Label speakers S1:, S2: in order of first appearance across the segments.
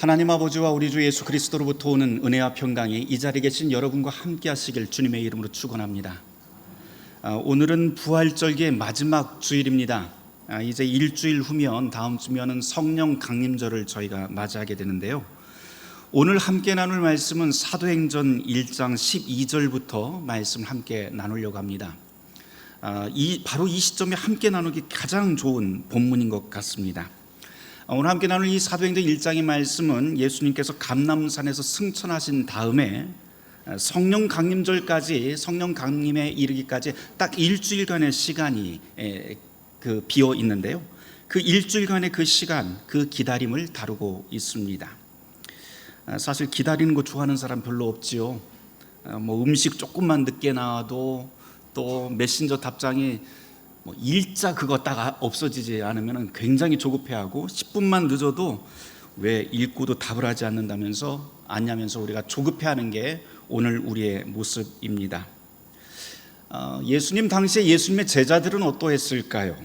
S1: 하나님 아버지와 우리 주 예수 그리스도로부터 오는 은혜와 평강이 이 자리에 계신 여러분과 함께 하시길 주님의 이름으로 축원합니다. 오늘은 부활절기의 마지막 주일입니다. 이제 일주일 후면 다음 주면은 성령 강림절을 저희가 맞이하게 되는데요. 오늘 함께 나눌 말씀은 사도행전 1장 12절부터 말씀을 함께 나누려고 합니다. 바로 이 시점에 함께 나누기 가장 좋은 본문인 것 같습니다. 오늘 함께 나눌 이 사도행전 1장의 말씀은 예수님께서 감람산에서 승천하신 다음에 성령 강림절까지, 성령 강림에 이르기까지 딱 일주일간의 시간이 비어 있는데요. 그 일주일간의 그 시간, 그 기다림을 다루고 있습니다. 사실 기다리는 거 좋아하는 사람 별로 없지요. 음식 조금만 늦게 나와도 또 메신저 답장이 일자 그거 딱 없어지지 않으면 굉장히 조급해하고 10분만 늦어도 왜 읽고도 답을 하지 않냐면서 우리가 조급해하는 게 오늘 우리의 모습입니다. 예수님 당시에 예수님의 제자들은 어떠했을까요?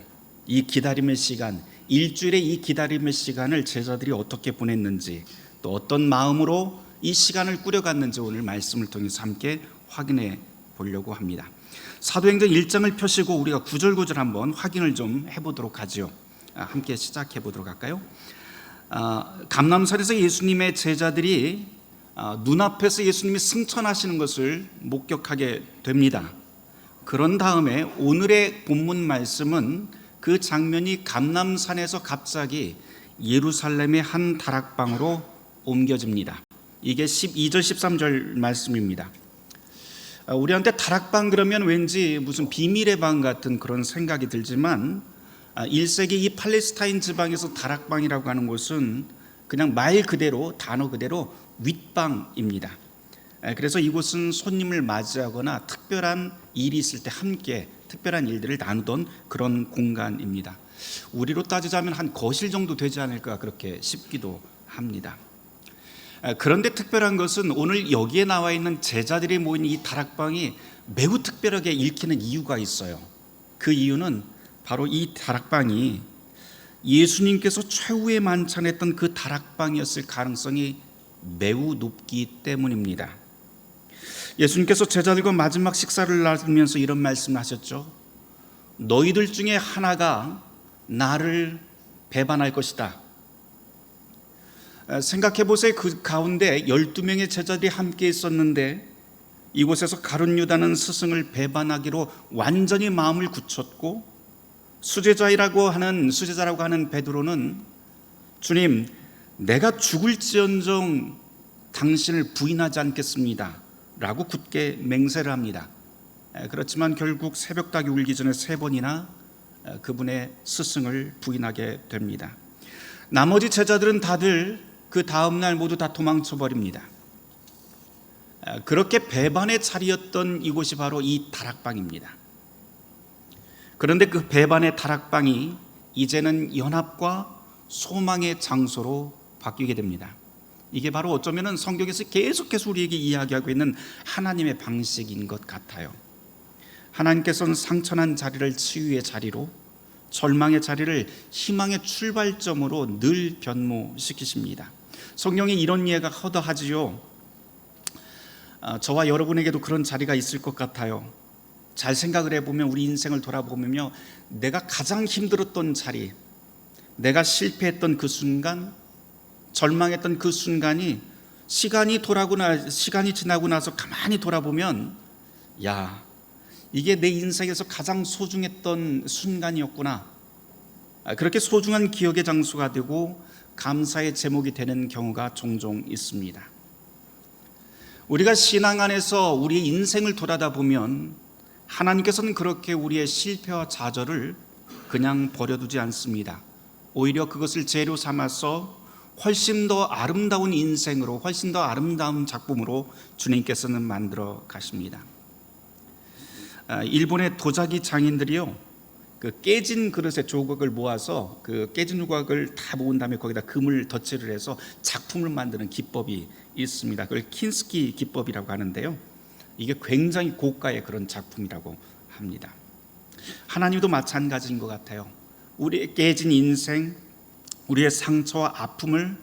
S1: 이 기다림의 시간, 일주일의 이 기다림의 시간을 제자들이 어떻게 보냈는지, 또 어떤 마음으로 이 시간을 꾸려갔는지 오늘 말씀을 통해서 함께 확인해 보려고 합니다. 사도행전 1장을 펴시고 우리가 구절구절 한번 확인을 좀 해보도록 하죠. 함께 시작해 보도록 할까요? 감람산에서 예수님의 제자들이 눈앞에서 예수님이 승천하시는 것을 목격하게 됩니다. 그런 다음에 오늘의 본문 말씀은 그 장면이 감람산에서 갑자기 예루살렘의 한 다락방으로 옮겨집니다. 이게 12절 13절 말씀입니다. 우리한테 다락방 그러면 왠지 무슨 비밀의 방 같은 그런 생각이 들지만 1세기 이 팔레스타인 지방에서 다락방이라고 하는 곳은 그냥 말 그대로, 단어 그대로 윗방입니다. 그래서 이곳은 손님을 맞이하거나 특별한 일이 있을 때 함께 특별한 일들을 나누던 그런 공간입니다. 우리로 따지자면 한 거실 정도 되지 않을까 그렇게 싶기도 합니다. 그런데 특별한 것은 오늘 여기에 나와 있는 제자들이 모인 이 다락방이 매우 특별하게 읽히는 이유가 있어요. 그 이유는 바로 이 다락방이 예수님께서 최후에 만찬했던 그 다락방이었을 가능성이 매우 높기 때문입니다. 예수님께서 제자들과 마지막 식사를 나누면서 이런 말씀을 하셨죠. 너희들 중에 하나가 나를 배반할 것이다. 생각해 보세요. 그 가운데 12명의 제자들이 함께 있었는데 이곳에서 가룟 유다는 스승을 배반하기로 완전히 마음을 굳혔고 수제자라고 하는 베드로는 주님, 내가 죽을지언정 당신을 부인하지 않겠습니다 라고 굳게 맹세를 합니다. 그렇지만 결국 새벽닭이 울기 전에 3번이나 그분의 스승을 부인하게 됩니다. 나머지 제자들은 다들 그 다음날 모두 다 도망쳐버립니다. 그렇게 배반의 자리였던 이곳이 바로 이 다락방입니다. 그런데 그 배반의 다락방이 이제는 연합과 소망의 장소로 바뀌게 됩니다. 이게 바로 어쩌면 성경에서 계속해서 우리에게 이야기하고 있는 하나님의 방식인 것 같아요. 하나님께서는 상처난 자리를 치유의 자리로, 절망의 자리를 희망의 출발점으로 늘 변모시키십니다. 성경에 이런 예가 허다하지요. 저와 여러분에게도 그런 자리가 있을 것 같아요. 잘 생각을 해보면 우리 인생을 돌아보면요, 내가 가장 힘들었던 자리, 내가 실패했던 그 순간, 절망했던 그 순간이 시간이 지나고 나서 가만히 돌아보면 야, 이게 내 인생에서 가장 소중했던 순간이었구나. 그렇게 소중한 기억의 장소가 되고 감사의 제목이 되는 경우가 종종 있습니다. 우리가 신앙 안에서 우리의 인생을 돌아다 보면 하나님께서는 그렇게 우리의 실패와 좌절을 그냥 버려두지 않습니다. 오히려 그것을 재료 삼아서 훨씬 더 아름다운 인생으로, 훨씬 더 아름다운 작품으로 주님께서는 만들어 가십니다. 일본의 도자기 장인들이요, 그 깨진 그릇의 조각을 모아서 그 깨진 조각을 다 모은 다음에 거기다 금을 덧칠을 해서 작품을 만드는 기법이 있습니다. 그걸 킨스키 기법이라고 하는데요, 이게 굉장히 고가의 그런 작품이라고 합니다. 하나님도 마찬가지인 것 같아요. 우리의 깨진 인생, 우리의 상처와 아픔을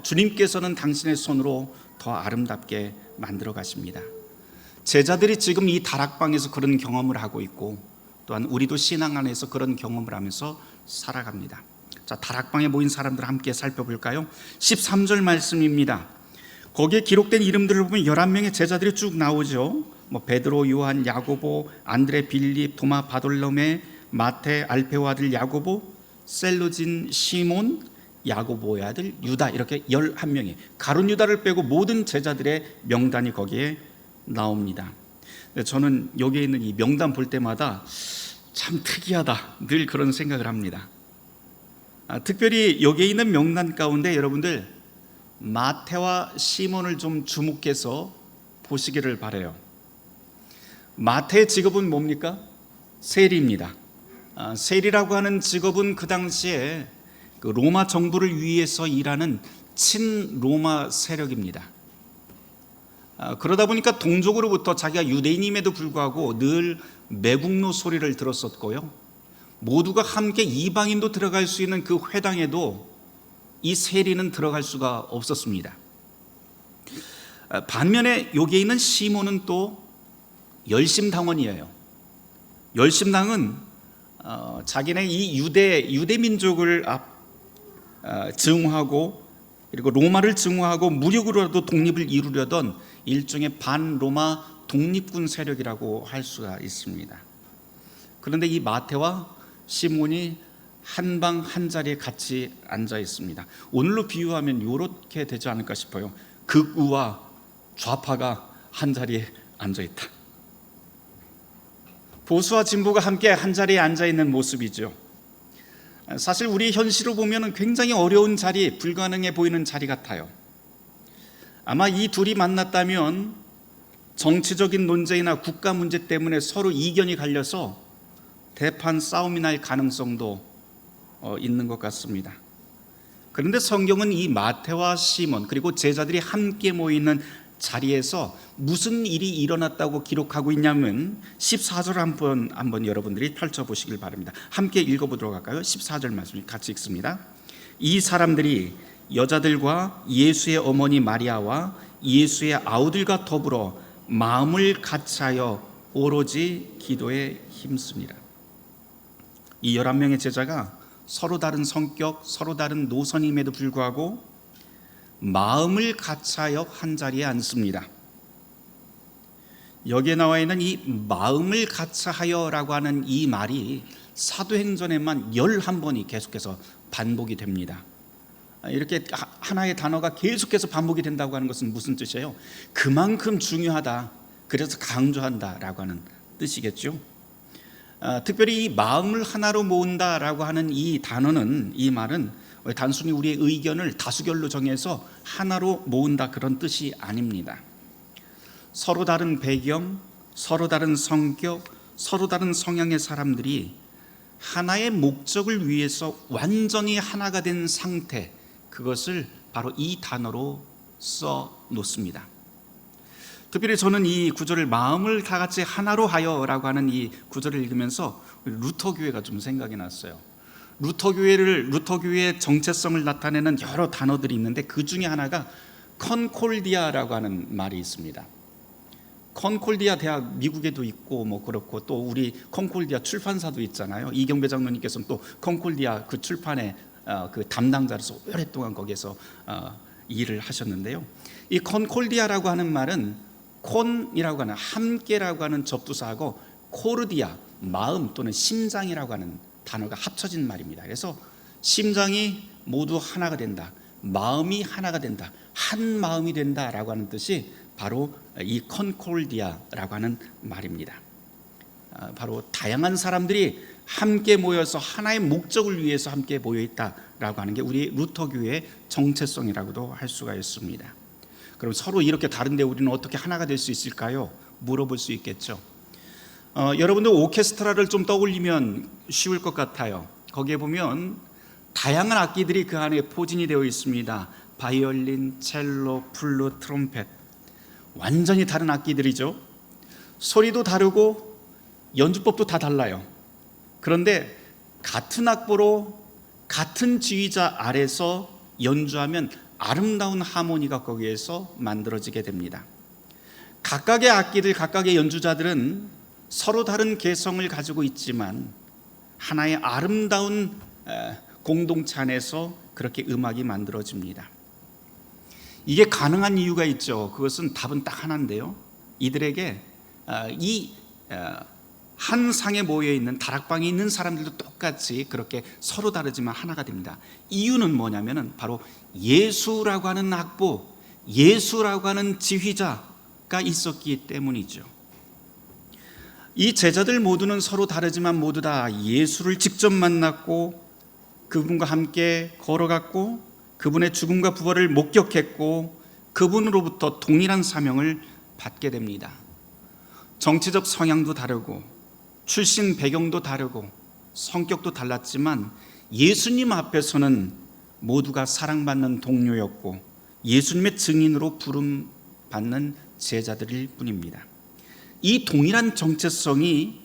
S1: 주님께서는 당신의 손으로 더 아름답게 만들어 가십니다. 제자들이 지금 이 다락방에서 그런 경험을 하고 있고, 또한 우리도 신앙 안에서 그런 경험을 하면서 살아갑니다. 자, 다락방에 모인 사람들 함께 살펴볼까요? 13절 말씀입니다. 거기에 기록된 이름들을 보면 11명의 제자들이 쭉 나오죠. 베드로, 요한, 야고보, 안드레, 빌립, 도마, 바돌로메, 마태, 알페오 아들 야고보, 셀루진, 시몬, 야고보의 아들 유다, 이렇게 11명이, 가룟 유다를 빼고 모든 제자들의 명단이 거기에 나옵니다. 저는 여기에 있는 이 명단 볼 때마다 참 특이하다, 늘 그런 생각을 합니다. 특별히 여기에 있는 명단 가운데 여러분들 마태와 시몬을 좀 주목해서 보시기를 바라요. 마태의 직업은 뭡니까? 세리입니다. 세리라고 하는 직업은 그 당시에 그 로마 정부를 위해서 일하는 친로마 세력입니다. 그러다 보니까 동족으로부터 자기가 유대인임에도 불구하고 늘 매국노 소리를 들었었고요, 모두가 함께 이방인도 들어갈 수 있는 그 회당에도 이 세리는 들어갈 수가 없었습니다. 반면에 여기에 있는 시몬은 또 열심당원이에요. 열심당은 자기네 이 유대 민족을 증오하고, 그리고 로마를 증오하고 무력으로라도 독립을 이루려던 일종의 반로마 독립군 세력이라고 할 수가 있습니다. 그런데 이 마태와 시몬이 한 방 한 자리에 같이 앉아 있습니다. 오늘로 비유하면 이렇게 되지 않을까 싶어요. 극우와 좌파가 한 자리에 앉아 있다. 보수와 진보가 함께 한 자리에 앉아 있는 모습이죠. 사실 우리 현실로 보면 굉장히 어려운 자리, 불가능해 보이는 자리 같아요. 아마 이 둘이 만났다면 정치적인 논쟁이나 국가 문제 때문에 서로 이견이 갈려서 대판 싸움이 날 가능성도 있는 것 같습니다. 그런데 성경은 이 마태와 시몬 그리고 제자들이 함께 모이는 자리에서 무슨 일이 일어났다고 기록하고 있냐면 14절 한번 여러분들이 펼쳐보시길 바랍니다. 함께 읽어보도록 할까요? 14절 말씀 같이 읽습니다. 이 사람들이 여자들과 예수의 어머니 마리아와 예수의 아우들과 더불어 마음을 같이하여 오로지 기도에 힘씁니다. 이 11명의 제자가 서로 다른 성격, 서로 다른 노선임에도 불구하고 마음을 같이하여 한자리에 앉습니다. 여기에 나와 있는 이 마음을 같이하여라고 하는 이 말이 사도행전에만 11번이 계속해서 반복이 됩니다. 이렇게 하나의 단어가 계속해서 반복이 된다고 하는 것은 무슨 뜻이에요? 그만큼 중요하다, 그래서 강조한다라고 하는 뜻이겠죠. 특별히 이 마음을 하나로 모은다라고 하는 이 단어는, 이 말은 단순히 우리의 의견을 다수결로 정해서 하나로 모은다 그런 뜻이 아닙니다. 서로 다른 배경, 서로 다른 성격, 서로 다른 성향의 사람들이 하나의 목적을 위해서 완전히 하나가 된 상태, 그것을 바로 이 단어로 써 놓습니다. 특별히 저는 이 구절을 마음을 다 같이 하나로 하여라고 하는 이 구절을 읽으면서 루터 교회가 좀 생각이 났어요. 루터 교회의 정체성을 나타내는 여러 단어들이 있는데 그 중에 하나가 컨콜디아라고 하는 말이 있습니다. 컨콜디아 대학 미국에도 있고 그렇고, 또 우리 컨콜디아 출판사도 있잖아요. 이경배 장로님께서는 또 컨콜디아 그 출판의 그 담당자로서 오랫동안 거기에서 일을 하셨는데요. 이 컨콜디아라고 하는 말은 콘이라고 하는 함께라고 하는 접두사하고 코르디아 마음 또는 심장이라고 하는 단어가 합쳐진 말입니다. 그래서 심장이 모두 하나가 된다, 마음이 하나가 된다, 한 마음이 된다라고 하는 뜻이 바로 이 컨콜디아라고 하는 말입니다. 바로 다양한 사람들이 함께 모여서 하나의 목적을 위해서 함께 모여 있다라고 하는 게 우리 루터 교회의 정체성이라고도 할 수가 있습니다. 그럼 서로 이렇게 다른데 우리는 어떻게 하나가 될 수 있을까요? 물어볼 수 있겠죠. 여러분들 오케스트라를 좀 떠올리면 쉬울 것 같아요. 거기에 보면 다양한 악기들이 그 안에 포진이 되어 있습니다. 바이올린, 첼로, 플룻, 트럼펫, 완전히 다른 악기들이죠. 소리도 다르고 연주법도 다 달라요. 그런데 같은 악보로 같은 지휘자 아래서 연주하면 아름다운 하모니가 거기에서 만들어지게 됩니다. 각각의 악기들, 각각의 연주자들은 서로 다른 개성을 가지고 있지만 하나의 아름다운 공동체 안에서 그렇게 음악이 만들어집니다. 이게 가능한 이유가 있죠. 그것은 답은 딱 하나인데요. 이들에게 이 한 상에 모여 있는 다락방에 있는 사람들도 똑같이 그렇게 서로 다르지만 하나가 됩니다. 이유는 뭐냐면은 바로 예수라고 하는 악보, 예수라고 하는 지휘자가 있었기 때문이죠. 이 제자들 모두는 서로 다르지만 모두 다 예수를 직접 만났고 그분과 함께 걸어갔고 그분의 죽음과 부활을 목격했고 그분으로부터 동일한 사명을 받게 됩니다. 정치적 성향도 다르고 출신 배경도 다르고 성격도 달랐지만 예수님 앞에서는 모두가 사랑받는 동료였고 예수님의 증인으로 부름받는 제자들일 뿐입니다. 이 동일한 정체성이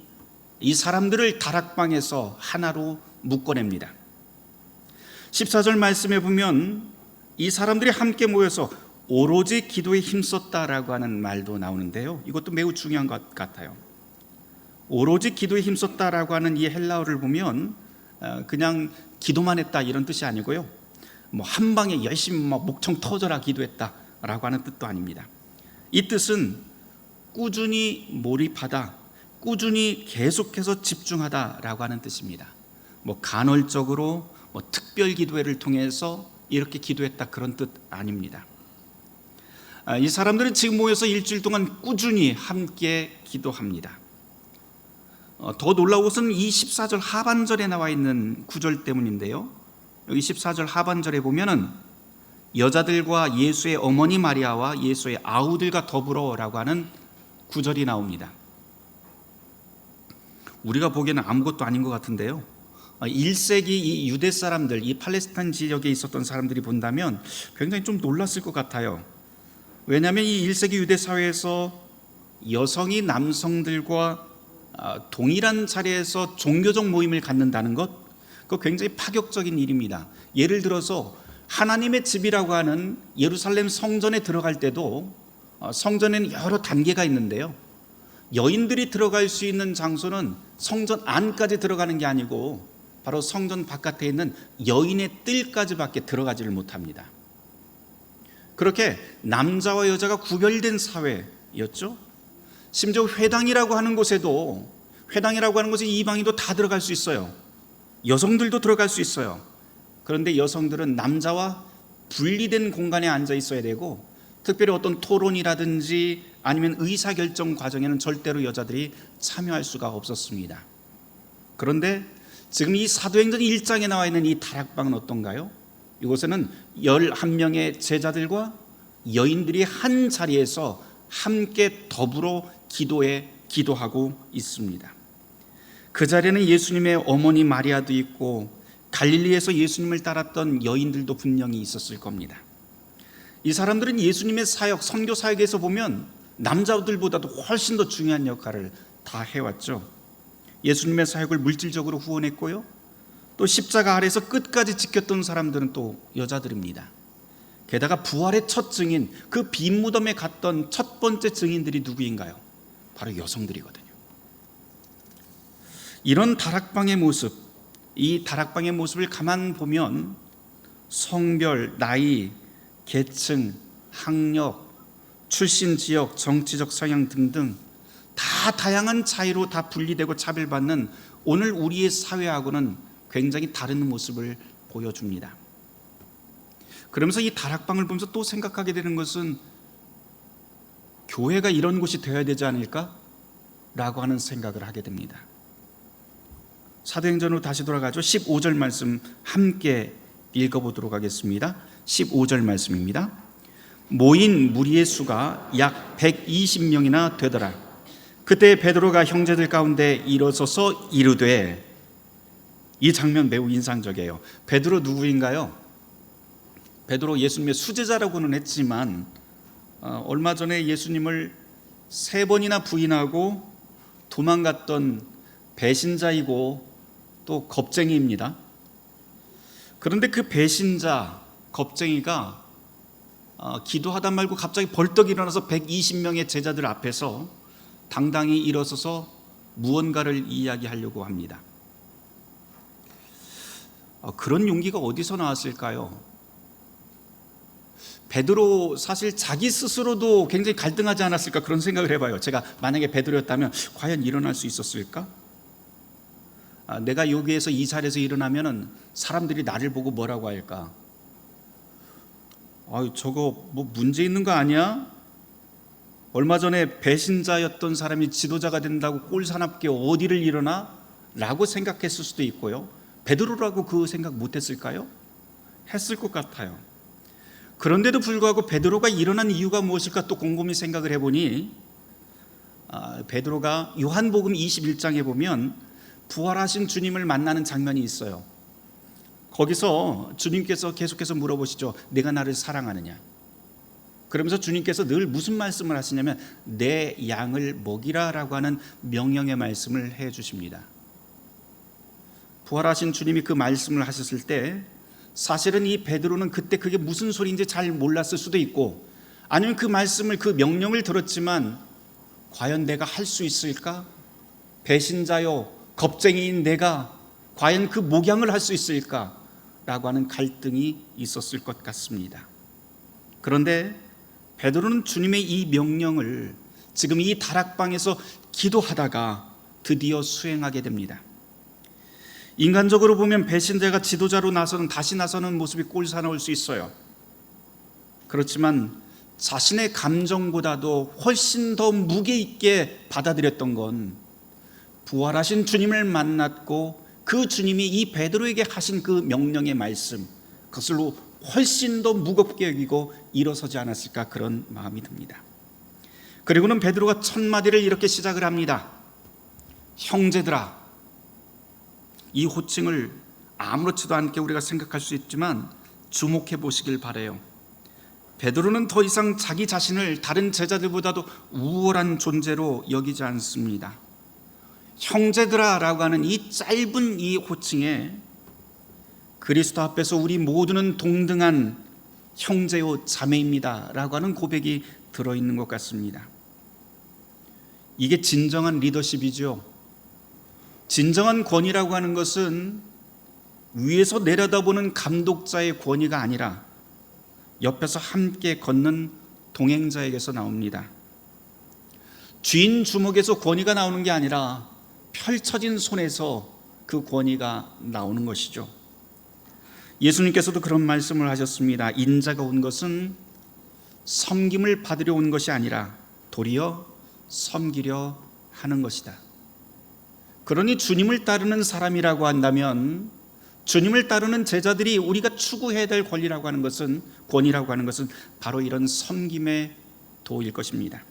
S1: 이 사람들을 다락방에서 하나로 묶어냅니다. 14절 말씀에 보면 이 사람들이 함께 모여서 오로지 기도에 힘썼다라고 하는 말도 나오는데요. 이것도 매우 중요한 것 같아요. 오로지 기도에 힘썼다라고 하는 이 헬라어를 보면 그냥 기도만 했다 이런 뜻이 아니고요. 뭐 한 방에 열심히 목청 터져라 기도했다라고 하는 뜻도 아닙니다. 이 뜻은 꾸준히 몰입하다, 꾸준히 계속해서 집중하다라고 하는 뜻입니다. 뭐 간헐적으로 특별 기도회를 통해서 이렇게 기도했다 그런 뜻 아닙니다. 이 사람들은 지금 모여서 일주일 동안 꾸준히 함께 기도합니다. 더 놀라운 것은 이 14절 하반절에 나와 있는 구절 때문인데요. 여기 14절 하반절에 보면은 여자들과 예수의 어머니 마리아와 예수의 아우들과 더불어라고 하는 구절이 나옵니다. 우리가 보기에는 아무것도 아닌 것 같은데요. 1세기 이 유대 사람들, 이 팔레스타인 지역에 있었던 사람들이 본다면 굉장히 좀 놀랐을 것 같아요. 왜냐하면 이 1세기 유대 사회에서 여성이 남성들과 동일한 자리에서 종교적 모임을 갖는다는 것, 그거 굉장히 파격적인 일입니다. 예를 들어서 하나님의 집이라고 하는 예루살렘 성전에 들어갈 때도 성전에는 여러 단계가 있는데요. 여인들이 들어갈 수 있는 장소는 성전 안까지 들어가는 게 아니고 바로 성전 바깥에 있는 여인의 뜰까지밖에 들어가지를 못합니다. 그렇게 남자와 여자가 구별된 사회였죠. 심지어 회당이라고 하는 곳에도, 회당이라고 하는 곳에 이방인도 다 들어갈 수 있어요. 여성들도 들어갈 수 있어요. 그런데 여성들은 남자와 분리된 공간에 앉아 있어야 되고, 특별히 어떤 토론이라든지 아니면 의사결정 과정에는 절대로 여자들이 참여할 수가 없었습니다. 그런데 지금 이 사도행전 1장에 나와 있는 이 다락방은 어떤가요? 이곳에는 11명의 제자들과 여인들이 한 자리에서 함께 더불어 기도하고 있습니다. 그 자리에는 예수님의 어머니 마리아도 있고 갈릴리에서 예수님을 따랐던 여인들도 분명히 있었을 겁니다. 이 사람들은 예수님의 사역, 선교 사역에서 보면 남자들보다도 훨씬 더 중요한 역할을 다 해왔죠. 예수님의 사역을 물질적으로 후원했고요, 또 십자가 아래에서 끝까지 지켰던 사람들은 또 여자들입니다. 게다가 부활의 첫 증인, 그 빈 무덤에 갔던 첫 번째 증인들이 누구인가요? 바로 여성들이거든요. 이런 다락방의 모습, 이 다락방의 모습을 가만 보면 성별, 나이, 계층, 학력, 출신 지역, 정치적 성향 등등 다 다양한 차이로 다 분리되고 차별받는 오늘 우리의 사회하고는 굉장히 다른 모습을 보여줍니다. 그러면서 이 다락방을 보면서 또 생각하게 되는 것은 교회가 이런 곳이 되어야 되지 않을까라고 하는 생각을 하게 됩니다. 사도행전으로 다시 돌아가죠. 15절 말씀 함께 읽어보도록 하겠습니다. 15절 말씀입니다. 모인 무리의 수가 약 120명이나 되더라. 그때 베드로가 형제들 가운데 일어서서 이르되, 이 장면 매우 인상적이에요. 베드로 누구인가요? 베드로 예수님의 수제자라고는 했지만 얼마 전에 예수님을 3번이나 부인하고 도망갔던 배신자이고 또 겁쟁이입니다. 그런데 그 배신자, 겁쟁이가 기도하다 말고 갑자기 벌떡 일어나서 120명의 제자들 앞에서 당당히 일어서서 무언가를 이야기하려고 합니다. 그런 용기가 어디서 나왔을까요? 베드로 사실 자기 스스로도 굉장히 갈등하지 않았을까 그런 생각을 해봐요. 제가 만약에 베드로였다면 과연 일어날 수 있었을까? 내가 여기에서 이 자리에서 일어나면 사람들이 나를 보고 뭐라고 할까? 저거 뭐 문제 있는 거 아니야? 얼마 전에 배신자였던 사람이 지도자가 된다고 꼴사납게 어디를 일어나? 라고 생각했을 수도 있고요. 베드로라고 그 생각 못했을까요? 했을 것 같아요. 그런데도 불구하고 베드로가 일어난 이유가 무엇일까 또 곰곰이 생각을 해보니 베드로가 요한복음 21장에 보면 부활하신 주님을 만나는 장면이 있어요. 거기서 주님께서 계속해서 물어보시죠. 내가 나를 사랑하느냐? 그러면서 주님께서 늘 무슨 말씀을 하시냐면 내 양을 먹이라라고 하는 명령의 말씀을 해 주십니다. 부활하신 주님이 그 말씀을 하셨을 때 사실은 이 베드로는 그때 그게 무슨 소리인지 잘 몰랐을 수도 있고, 아니면 그 말씀을, 그 명령을 들었지만 과연 내가 할 수 있을까? 배신자요 겁쟁이인 내가 과연 그 목양을 할 수 있을까? 라고 하는 갈등이 있었을 것 같습니다. 그런데 베드로는 주님의 이 명령을 지금 이 다락방에서 기도하다가 드디어 수행하게 됩니다. 인간적으로 보면 배신자가 지도자로 다시 나서는 모습이 꼴사나울 수 있어요. 그렇지만 자신의 감정보다도 훨씬 더 무게 있게 받아들였던 건 부활하신 주님을 만났고 그 주님이 이 베드로에게 하신 그 명령의 말씀, 그것으로 훨씬 더 무겁게 여기고 일어서지 않았을까 그런 마음이 듭니다. 그리고는 베드로가 첫 마디를 이렇게 시작을 합니다. 형제들아. 이 호칭을 아무렇지도 않게 우리가 생각할 수 있지만 주목해 보시길 바라요. 베드로는 더 이상 자기 자신을 다른 제자들보다도 우월한 존재로 여기지 않습니다. 형제들아 라고 하는 이 짧은 이 호칭에 그리스도 앞에서 우리 모두는 동등한 형제요 자매입니다 라고 하는 고백이 들어있는 것 같습니다. 이게 진정한 리더십이죠. 진정한 권위라고 하는 것은 위에서 내려다보는 감독자의 권위가 아니라 옆에서 함께 걷는 동행자에게서 나옵니다. 쥐인 주먹에서 권위가 나오는 게 아니라 펼쳐진 손에서 그 권위가 나오는 것이죠. 예수님께서도 그런 말씀을 하셨습니다. 인자가 온 것은 섬김을 받으려 온 것이 아니라 도리어 섬기려 하는 것이다. 그러니 주님을 따르는 사람이라고 한다면, 주님을 따르는 제자들이 우리가 추구해야 될 권리라고 하는 것은, 권위라고 하는 것은 바로 이런 섬김의 도일 것입니다.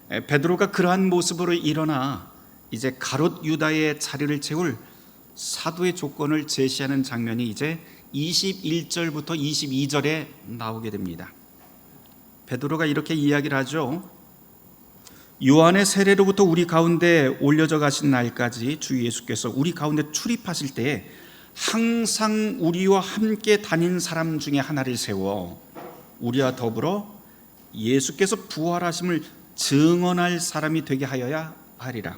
S1: 베드로가 그러한 모습으로 일어나 이제 가롯 유다의 자리를 채울 사도의 조건을 제시하는 장면이 이제 21절부터 22절에 나오게 됩니다. 베드로가 이렇게 이야기를 하죠. 요한의 세례로부터 우리 가운데 올려져 가신 날까지 주 예수께서 우리 가운데 출입하실 때에 항상 우리와 함께 다닌 사람 중에 하나를 세워 우리와 더불어 예수께서 부활하심을 증언할 사람이 되게 하여야 하리라.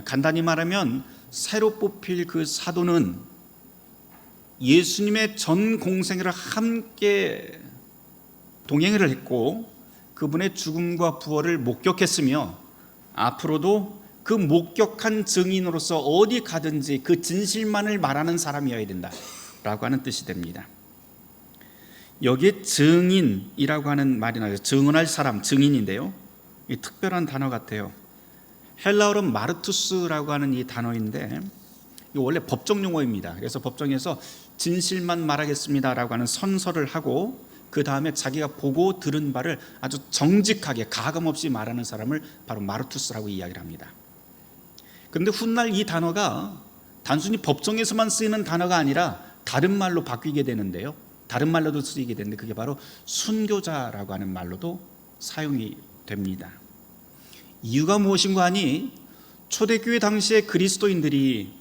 S1: 간단히 말하면 새로 뽑힐 그 사도는 예수님의 전 공생애를 함께 동행을 했고 그분의 죽음과 부활을 목격했으며 앞으로도 그 목격한 증인으로서 어디 가든지 그 진실만을 말하는 사람이어야 된다라고 하는 뜻이 됩니다. 여기에 증인이라고 하는 말이 나와요. 증언할 사람, 증인인데요. 이 특별한 단어 같아요. 헬라어로 마르투스라고 하는 이 단어인데 이거 원래 법정 용어입니다. 그래서 법정에서 진실만 말하겠습니다라고 하는 선서를 하고 그 다음에 자기가 보고 들은 바를 아주 정직하게 가감 없이 말하는 사람을 바로 마르투스라고 이야기를 합니다. 그런데 훗날 이 단어가 단순히 법정에서만 쓰이는 단어가 아니라 다른 말로 바뀌게 되는데요. 다른 말로도 쓰이게 되는데 그게 바로 순교자라고 하는 말로도 사용이 됩니다. 이유가 무엇인가 하니 초대교회 당시의 그리스도인들이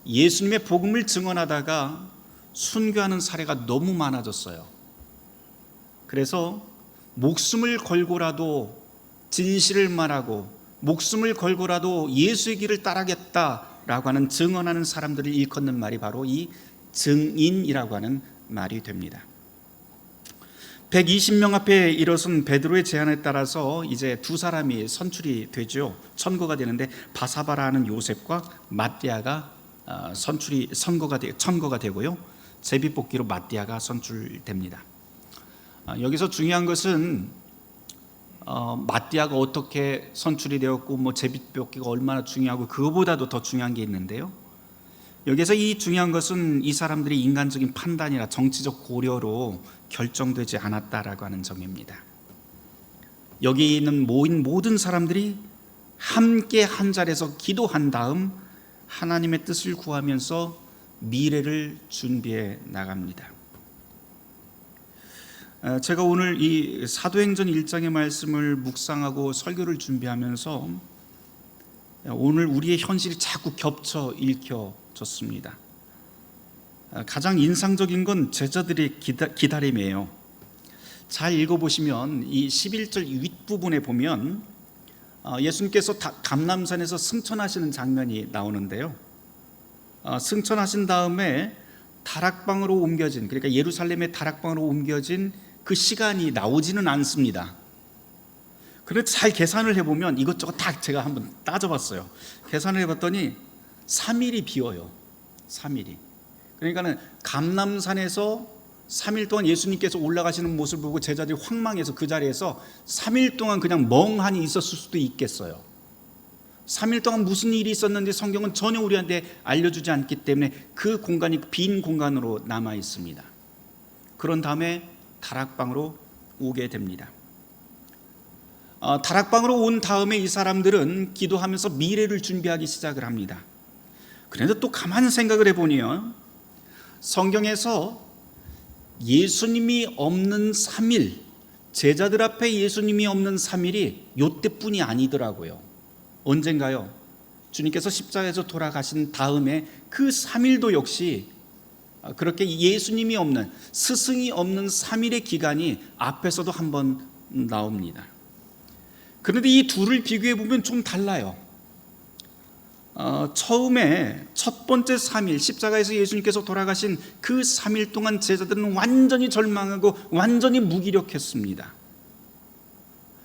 S1: 예수님의 복음을 증언하다가 순교하는 사례가 너무 많아졌어요. 그래서 목숨을 걸고라도 진실을 말하고 목숨을 걸고라도 예수의 길을 따르겠다라고 하는 증언하는 사람들을 일컫는 말이 바로 이 증인이라고 하는 말이 됩니다. 120명 앞에 일어선 베드로의 제안에 따라서 이제 두 사람이 선출이 되죠. 천거가 되는데 바사바라는 요셉과 마띠아가 천거가 되고요. 제비뽑기로 마띠아가 선출됩니다. 여기서 중요한 것은 마띠아가 어떻게 선출이 되었고 제비뽑기가 얼마나 중요하고 그거보다도 더 중요한 게 있는데요. 여기서 이 중요한 것은 이 사람들이 인간적인 판단이나 정치적 고려로 결정되지 않았다라고 하는 점입니다. 여기 있는 모든 사람들이 함께 한 자리에서 기도한 다음 하나님의 뜻을 구하면서 미래를 준비해 나갑니다. 제가 오늘 이 사도행전 1장의 말씀을 묵상하고 설교를 준비하면서 오늘 우리의 현실이 자꾸 겹쳐 읽혀졌습니다. 가장 인상적인 건 제자들의 기다림이에요. 잘 읽어보시면 이 11절 윗부분에 보면 예수님께서 감람산에서 승천하시는 장면이 나오는데요. 승천하신 다음에 다락방으로 옮겨진, 그러니까 예루살렘의 다락방으로 옮겨진 그 시간이 나오지는 않습니다. 그래도 잘 계산을 해보면 이것저것 다 제가 한번 따져봤어요. 계산을 해봤더니 3일이 비어요. 3일이. 그러니까는 감람산에서 3일 동안 예수님께서 올라가시는 모습을 보고 제자들이 황망해서 그 자리에서 3일 동안 그냥 멍하니 있었을 수도 있겠어요. 3일 동안 무슨 일이 있었는지 성경은 전혀 우리한테 알려주지 않기 때문에 그 공간이 빈 공간으로 남아 있습니다. 그런 다음에 다락방으로 오게 됩니다. 다락방으로 온 다음에 이 사람들은 기도하면서 미래를 준비하기 시작을 합니다. 그런데 또 가만 생각을 해보니요, 성경에서 예수님이 없는 3일, 제자들 앞에 예수님이 없는 3일이 요때뿐이 아니더라고요. 언젠가요? 주님께서 십자가에서 돌아가신 다음에 그 3일도 역시 그렇게 예수님이 없는, 스승이 없는 3일의 기간이 앞에서도 한번 나옵니다. 그런데 이 둘을 비교해 보면 좀 달라요. 처음에 첫 번째 3일, 십자가에서 예수님께서 돌아가신 그 3일 동안 제자들은 완전히 절망하고 완전히 무기력했습니다.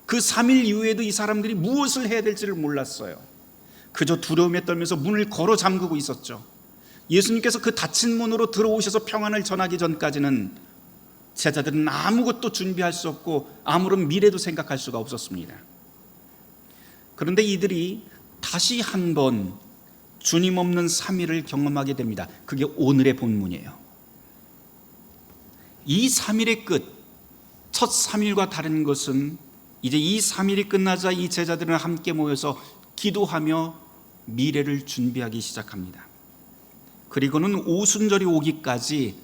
S1: 그 3일 이후에도 이 사람들이 무엇을 해야 될지를 몰랐어요. 그저 두려움에 떨면서 문을 걸어 잠그고 있었죠. 예수님께서 그 닫힌 문으로 들어오셔서 평안을 전하기 전까지는 제자들은 아무것도 준비할 수 없고 아무런 미래도 생각할 수가 없었습니다. 그런데 이들이 다시 한번 주님 없는 3일을 경험하게 됩니다. 그게 오늘의 본문이에요. 이 3일의 끝, 첫 3일과 다른 것은 이제 이 3일이 끝나자 이 제자들은 함께 모여서 기도하며 미래를 준비하기 시작합니다. 그리고는 오순절이 오기까지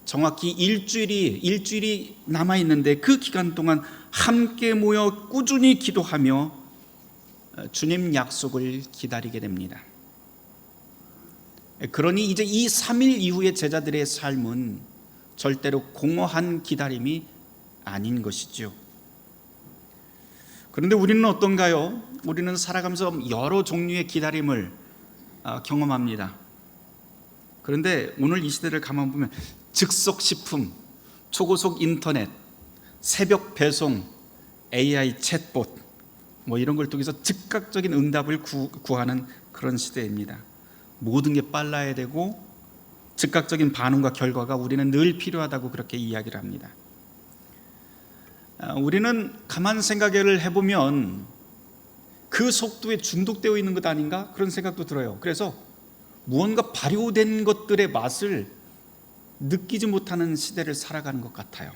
S1: 정확히 일주일이 남아있는데 그 기간 동안 함께 모여 꾸준히 기도하며 주님 약속을 기다리게 됩니다. 그러니 이제 이 3일 이후의 제자들의 삶은 절대로 공허한 기다림이 아닌 것이죠. 그런데 우리는 어떤가요? 우리는 살아가면서 여러 종류의 기다림을 경험합니다. 그런데 오늘 이 시대를 가만 보면 즉석식품, 초고속 인터넷, 새벽 배송, AI 챗봇 이런 걸 통해서 즉각적인 응답을 구하는 그런 시대입니다. 모든 게 빨라야 되고 즉각적인 반응과 결과가 우리는 늘 필요하다고 그렇게 이야기를 합니다. 우리는 가만 생각을 해보면 그 속도에 중독되어 있는 것 아닌가? 그런 생각도 들어요. 그래서 무언가 발효된 것들의 맛을 느끼지 못하는 시대를 살아가는 것 같아요.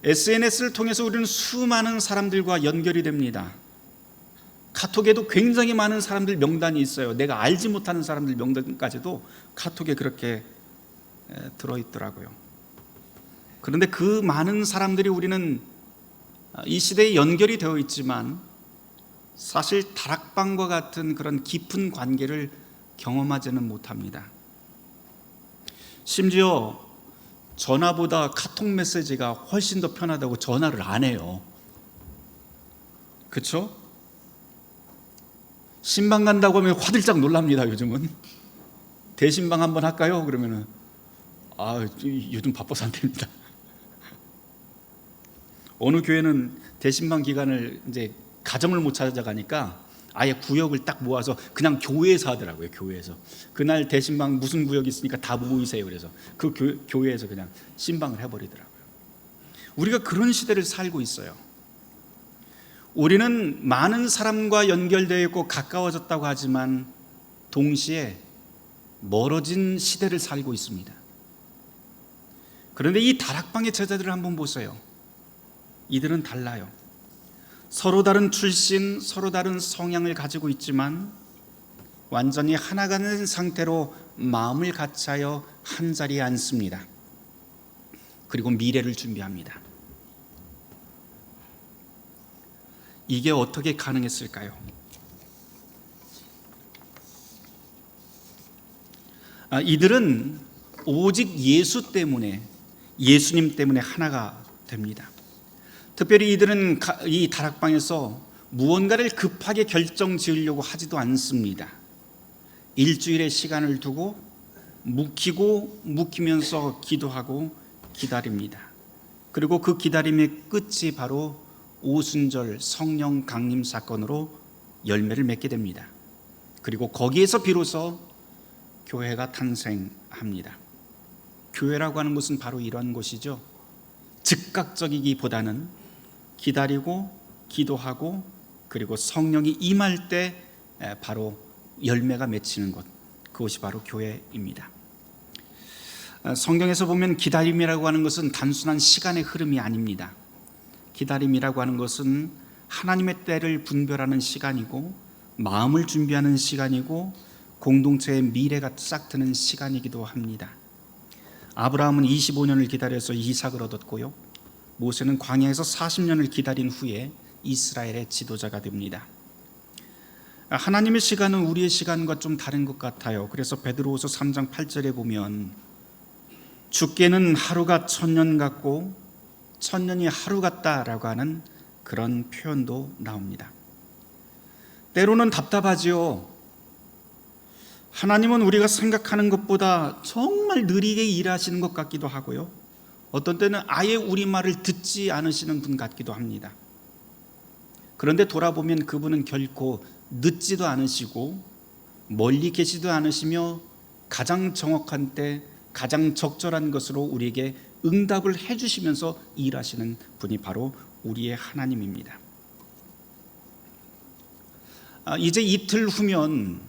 S1: SNS를 통해서 우리는 수많은 사람들과 연결이 됩니다. 카톡에도 굉장히 많은 사람들 명단이 있어요. 내가 알지 못하는 사람들 명단까지도 카톡에 그렇게 들어있더라고요. 그런데 그 많은 사람들이 우리는 이 시대에 연결이 되어 있지만 사실 다락방과 같은 그런 깊은 관계를 경험하지는 못합니다. 심지어 전화보다 카톡 메시지가 훨씬 더 편하다고 전화를 안 해요. 그렇죠? 신방 간다고 하면 화들짝 놀랍니다. 요즘은 대신방 한번 할까요? 그러면은 요즘 바빠서 안 됩니다. 어느 교회는 대신방 기간을 이제 가정을 못 찾아가니까 아예 구역을 딱 모아서 그냥 교회에서 하더라고요. 교회에서 그날 대신방 무슨 구역이 있으니까 다 모이세요. 그래서 그 교회에서 그냥 신방을 해버리더라고요. 우리가 그런 시대를 살고 있어요. 우리는 많은 사람과 연결되어 있고 가까워졌다고 하지만 동시에 멀어진 시대를 살고 있습니다. 그런데 이 다락방의 제자들을 한번 보세요. 이들은 달라요. 서로 다른 출신, 서로 다른 성향을 가지고 있지만 완전히 하나가 된 상태로 마음을 같이하여 한자리에 앉습니다. 그리고 미래를 준비합니다. 이게 어떻게 가능했을까요? 이들은 오직 예수님 때문에 하나가 됩니다. 특별히 이들은 이 다락방에서 무언가를 급하게 결정 지으려고 하지도 않습니다. 일주일의 시간을 두고 묵히면서 기도하고 기다립니다. 그리고 그 기다림의 끝이 바로 오순절 성령 강림 사건으로 열매를 맺게 됩니다. 그리고 거기에서 비로소 교회가 탄생합니다. 교회라고 하는 것은 바로 이런 것이죠. 즉각적이기보다는 기다리고 기도하고 그리고 성령이 임할 때 바로 열매가 맺히는 것, 그것이 바로 교회입니다. 성경에서 보면 기다림이라고 하는 것은 단순한 시간의 흐름이 아닙니다. 기다림이라고 하는 것은 하나님의 때를 분별하는 시간이고 마음을 준비하는 시간이고 공동체의 미래가 싹트는 시간이기도 합니다. 아브라함은 25년을 기다려서 이삭을 얻었고요, 모세는 광야에서 40년을 기다린 후에 이스라엘의 지도자가 됩니다. 하나님의 시간은 우리의 시간과 좀 다른 것 같아요. 그래서 베드로후서 3장 8절에 보면 주께는 하루가 1000년 같고 1000년이 하루 같다라고 하는 그런 표현도 나옵니다. 때로는 답답하지요. 하나님은 우리가 생각하는 것보다 정말 느리게 일하시는 것 같기도 하고요, 어떤 때는 아예 우리 말을 듣지 않으시는 분 같기도 합니다. 그런데 돌아보면 그분은 결코 늦지도 않으시고 멀리 계시도 않으시며 가장 정확한 때 가장 적절한 것으로 우리에게 응답을 해주시면서 일하시는 분이 바로 우리의 하나님입니다. 이제 이틀 후면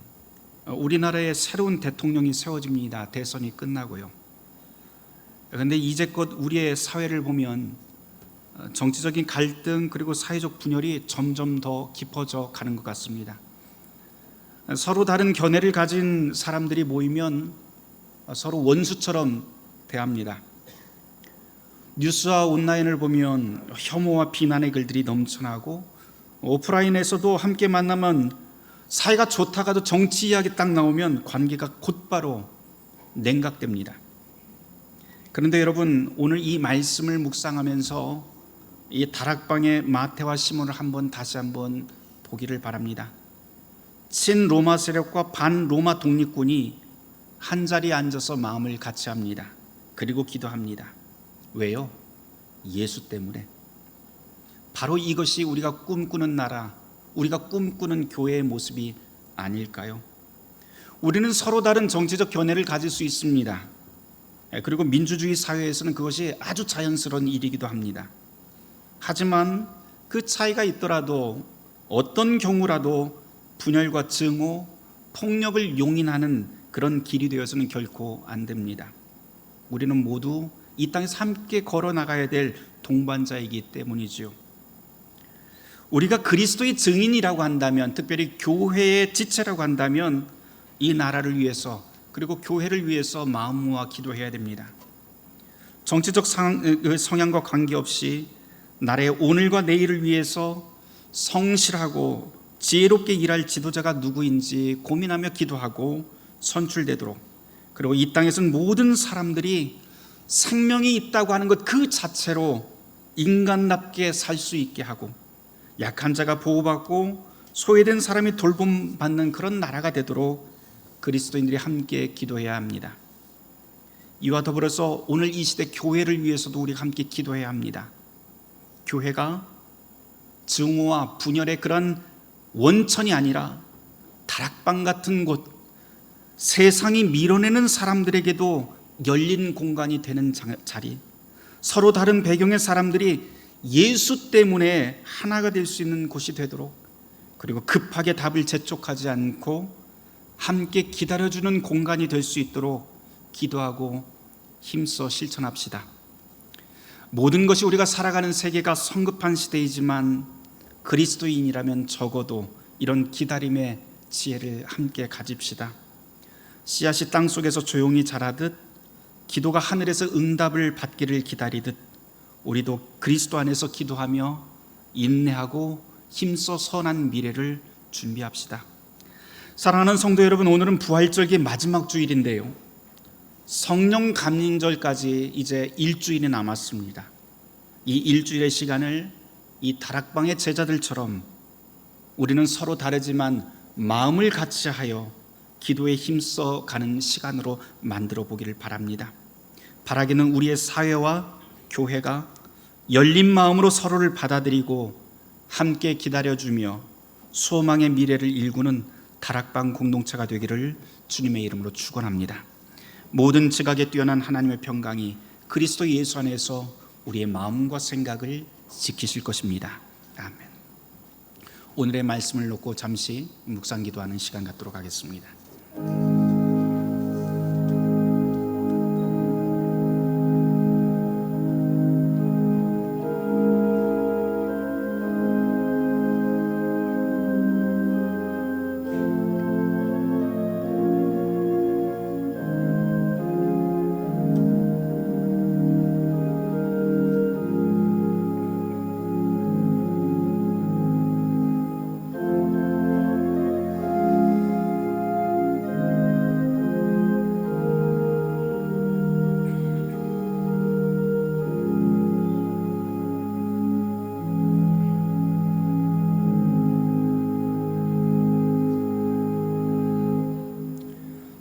S1: 우리나라의 새로운 대통령이 세워집니다. 대선이 끝나고요. 그런데 이제껏 우리의 사회를 보면 정치적인 갈등 그리고 사회적 분열이 점점 더 깊어져 가는 것 같습니다. 서로 다른 견해를 가진 사람들이 모이면 서로 원수처럼 대합니다. 뉴스와 온라인을 보면 혐오와 비난의 글들이 넘쳐나고 오프라인에서도 함께 만나면 사이가 좋다가도 정치 이야기 딱 나오면 관계가 곧바로 냉각됩니다. 그런데 여러분, 오늘 이 말씀을 묵상하면서 이 다락방의 마태와 시몬을 다시 한번 보기를 바랍니다. 친로마 세력과 반로마 독립군이 한자리에 앉아서 마음을 같이 합니다. 그리고 기도합니다. 왜요? 예수 때문에. 바로 이것이 우리가 꿈꾸는 나라, 우리가 꿈꾸는 교회의 모습이 아닐까요? 우리는 서로 다른 정치적 견해를 가질 수 있습니다. 그리고 민주주의 사회에서는 그것이 아주 자연스러운 일이기도 합니다. 하지만 그 차이가 있더라도 어떤 경우라도 분열과 증오, 폭력을 용인하는 그런 길이 되어서는 결코 안 됩니다. 우리는 모두 이 땅에서 함께 걸어나가야 될 동반자이기 때문이죠. 우리가 그리스도의 증인이라고 한다면, 특별히 교회의 지체라고 한다면 이 나라를 위해서 그리고 교회를 위해서 마음 모아 기도해야 됩니다. 정치적 성향과 관계없이 나라의 오늘과 내일을 위해서 성실하고 지혜롭게 일할 지도자가 누구인지 고민하며 기도하고 선출되도록, 그리고 이 땅에서는 모든 사람들이 생명이 있다고 하는 것 그 자체로 인간답게 살 수 있게 하고, 약한 자가 보호받고 소외된 사람이 돌봄받는 그런 나라가 되도록 그리스도인들이 함께 기도해야 합니다. 이와 더불어서 오늘 이 시대 교회를 위해서도 우리가 함께 기도해야 합니다. 교회가 증오와 분열의 그런 원천이 아니라 다락방 같은 곳, 세상이 밀어내는 사람들에게도 열린 공간이 되는 자리, 서로 다른 배경의 사람들이 예수 때문에 하나가 될 수 있는 곳이 되도록, 그리고 급하게 답을 재촉하지 않고 함께 기다려주는 공간이 될 수 있도록 기도하고 힘써 실천합시다. 모든 것이 우리가 살아가는 세계가 성급한 시대이지만 그리스도인이라면 적어도 이런 기다림의 지혜를 함께 가집시다. 씨앗이 땅 속에서 조용히 자라듯 기도가 하늘에서 응답을 받기를 기다리듯 우리도 그리스도 안에서 기도하며 인내하고 힘써 선한 미래를 준비합시다. 사랑하는 성도 여러분, 오늘은 부활절기 마지막 주일인데요, 성령 감림절까지 이제 일주일이 남았습니다. 이 일주일의 시간을 이 다락방의 제자들처럼 우리는 서로 다르지만 마음을 같이 하여 기도에 힘써 가는 시간으로 만들어 보기를 바랍니다. 바라기는 우리의 사회와 교회가 열린 마음으로 서로를 받아들이고 함께 기다려주며 소망의 미래를 일구는 다락방 공동체가 되기를 주님의 이름으로 축원합니다. 모든 지각에 뛰어난 하나님의 평강이 그리스도 예수 안에서 우리의 마음과 생각을 지키실 것입니다. 아멘. 오늘의 말씀을 놓고 잠시 묵상 기도하는 시간 갖도록 하겠습니다.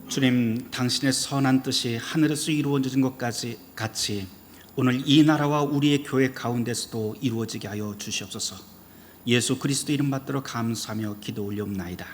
S1: 주님, 당신의 선한 뜻이 하늘에서 이루어진 것 같이 오늘 이 나라와 우리의 교회 가운데서도 이루어지게 하여 주시옵소서. 예수 그리스도 이름 받들어 감사하며 기도 올리옵나이다.